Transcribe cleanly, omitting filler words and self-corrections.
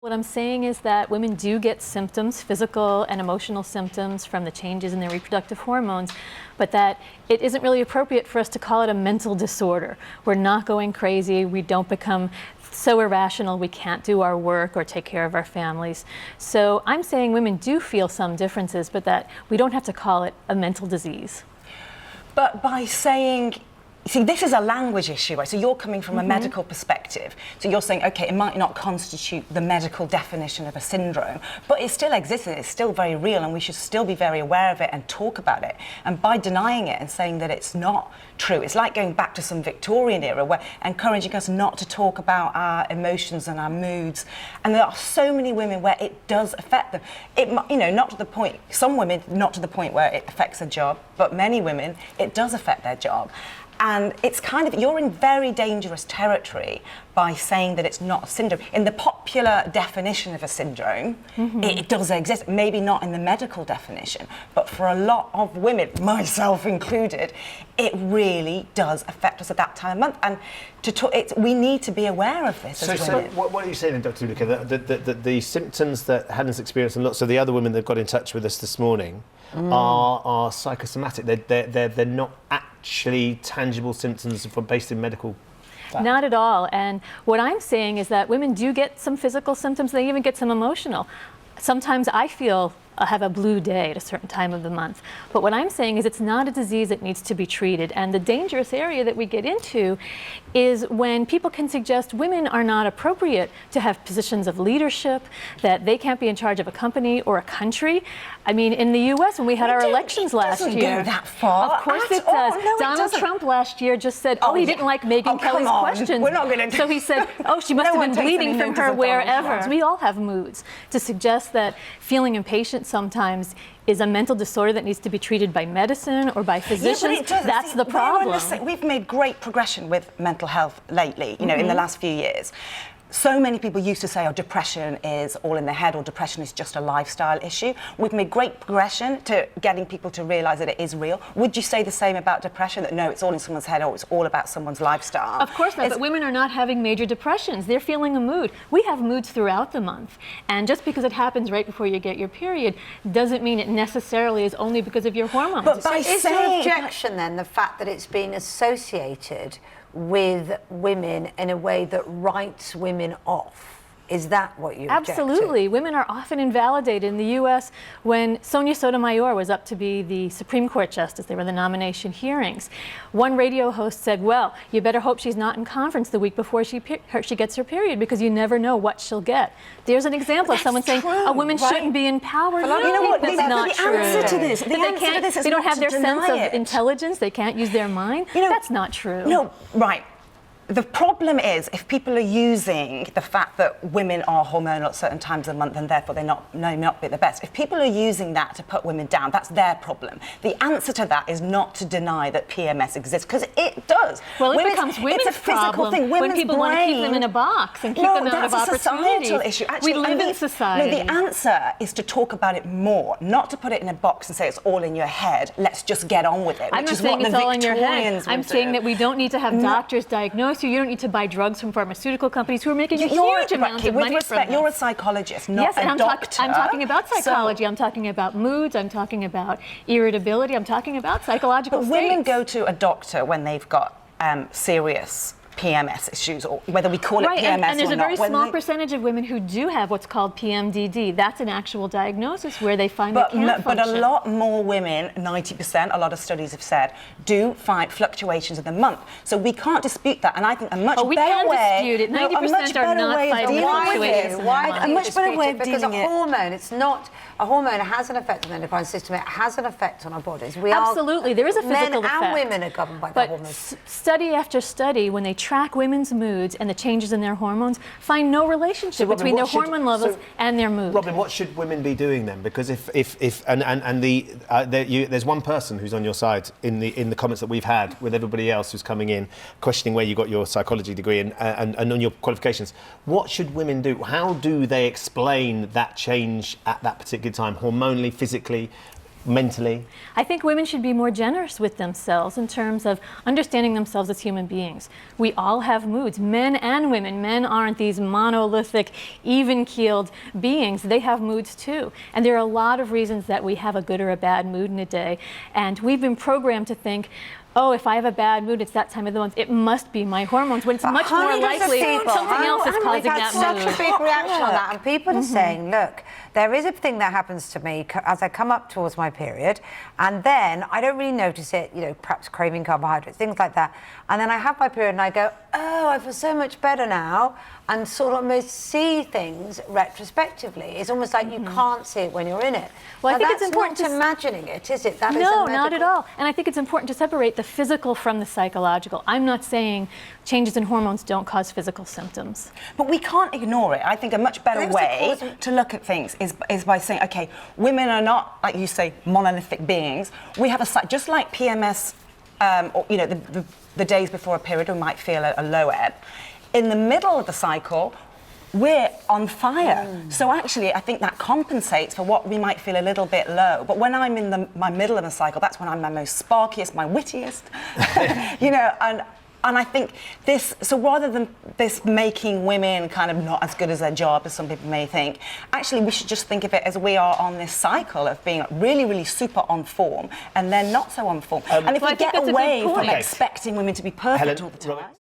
What I'm saying is that women do get symptoms, physical and emotional symptoms from the changes in their reproductive hormones, but that it isn't really appropriate for us to call it a mental disorder. We're not going crazy. We don't become so irrational we can't do our work or take care of our families. So I'm saying women do feel some differences, but that we don't have to call it a mental disease. But by saying, see, this is a language issue, right? So you're coming from a medical perspective. So you're saying, okay, it might not constitute the medical definition of a syndrome, but it still exists and it's still very real, and we should still be very aware of it and talk about it. And by denying it and saying that it's not true, it's like going back to some Victorian era where encouraging us not to talk about our emotions and our moods. And there are so many women where it does affect them. It, you know, not to the point, some women, not to the point where it affects their job, but many women, it does affect their job. And it's kind of, you're in very dangerous territory by saying that it's not a syndrome. In the popular definition of a syndrome, it does exist, maybe not in the medical definition, but for a lot of women, myself included, it really does affect us at that time of month. And we need to be aware of this as women. So what are you saying then, Dr. Deluca? The symptoms that Helen's experienced and lots of the other women that got in touch with us this morning are psychosomatic. They're not actually tangible symptoms based in medical fact. Not at all. And what I'm saying is that women do get some physical symptoms. They even get some emotional. Sometimes I have a blue day at a certain time of the month. But what I'm saying is it's not a disease that needs to be treated. And the dangerous area that we get into is when people can suggest women are not appropriate to have positions of leadership, that they can't be in charge of a company or a country. I mean, in the US, when we had our elections last year. It doesn't go that far. Of course it does. No, Donald Trump last year just said, he didn't like Megyn Kelly's questions. We're not going to. So he said, she must have been bleeding from her wherever. We all have moods. To suggest that feeling impatient sometimes is a mental disorder that needs to be treated by medicine or by physicians, that's the problem. We've made great progression with mental health lately, you know, in the last few years. So many people used to say, oh, depression is all in the head, or depression is just a lifestyle issue. We've made great progression to getting people to realise that it is real. Would you say the same about depression, that no, it's all in someone's head, or it's all about someone's lifestyle? Of course not, but women are not having major depressions. They're feeling a mood. We have moods throughout the month. And just because it happens right before you get your period doesn't mean it necessarily is only because of your hormones. But is your objection then the fact that it's been associated with women in a way that writes women off? Is that what you object to? Absolutely. Women are often invalidated. In the U.S., when Sonia Sotomayor was up to be the Supreme Court Justice, there were the nomination hearings. One radio host said, well, you better hope she's not in conference the week before she gets her period, because you never know what she'll get. There's an example of someone saying a woman shouldn't be empowered. Well, you know what? That's not true. The answer to this, they don't have their sense of intelligence. They can't use their mind. You know, that's not true. No, right. The problem is, if people are using the fact that women are hormonal at certain times of the month and therefore they may not be the best, if people are using that to put women down, that's their problem. The answer to that is not to deny that PMS exists, because it does. Well, it becomes women's it's a physical problem thing. When people want to keep them in a box and keep them out of opportunities. No, that's a societal issue. Actually, we live in society. No, the answer is to talk about it more, not to put it in a box and say it's all in your head. Let's just get on with it. I'm not saying it's all in your head. I'm saying that we don't need to have doctors diagnose you. You don't need to buy drugs from pharmaceutical companies who are making a huge amount of money from this. You're a psychologist, not a doctor. I'm talking about psychology. I'm talking about moods. I'm talking about irritability. I'm talking about psychological states. But women go to a doctor when they've got serious PMS issues, or whether we call it PMS or not. And there's a very small percentage of women who do have what's called PMDD. That's an actual diagnosis where they find they can't function. But a lot more women, 90%, a lot of studies have said, do find fluctuations in the month. So we can't dispute that. And I think a much better way... we can dispute it. 90% are not fighting fluctuations. Why a much better way of dealing Because a hormone, it's not... A hormone has an effect on the endocrine system. It has an effect on our bodies. Absolutely. There is a physical effect. Men and women are governed by the hormones. Study after study, when they track women's moods and the changes in their hormones, find no relationship between their hormone levels and their mood. Robyn, what should women be doing then? Because there's one person who's on your side in the comments that we've had with everybody else who's coming in questioning where you got your psychology degree and on your qualifications. What should women do? How do they explain that change at that particular time, hormonally, physically? mentally? I think women should be more generous with themselves in terms of understanding themselves as human beings. We all have moods, men and women. Men aren't these monolithic, even-keeled beings. They have moods too. And there are a lot of reasons that we have a good or a bad mood in a day. And we've been programmed to think, oh, if I have a bad mood, it's that time of the month. It must be my hormones. When it's much more likely something else is causing that mood. We've had such a big reaction on that, and people are saying, look, there is a thing that happens to me as I come up towards my period, and then I don't really notice it, you know, perhaps craving carbohydrates, things like that. And then I have my period and I go, oh, I feel so much better now, and sort of almost see things retrospectively. It's almost like you can't see it when you're in it. Well, now, I think that's it's important not to imagining it, is it? That is No, a not at medical- all. And I think it's important to separate the physical from the psychological. I'm not saying changes in hormones don't cause physical symptoms. But we can't ignore it. I think a much better There's way the cause- to look at things is by saying, okay, women are not, like you say, monolithic beings. We have just like PMS, or, you know, the days before a period, we might feel a low ebb. In the middle of the cycle, we're on fire. So actually, I think that compensates for what we might feel a little bit low. But when I'm in my middle of a cycle, that's when I'm my most sparkiest, my wittiest, you know, and I think this, so rather than this making women kind of not as good as their job, as some people may think, actually we should just think of it as we are on this cycle of being really, really super on form and then not so on form. And if Well, we I think get that's a good away from point. expecting women to be perfect Helen, all the time... Robyn?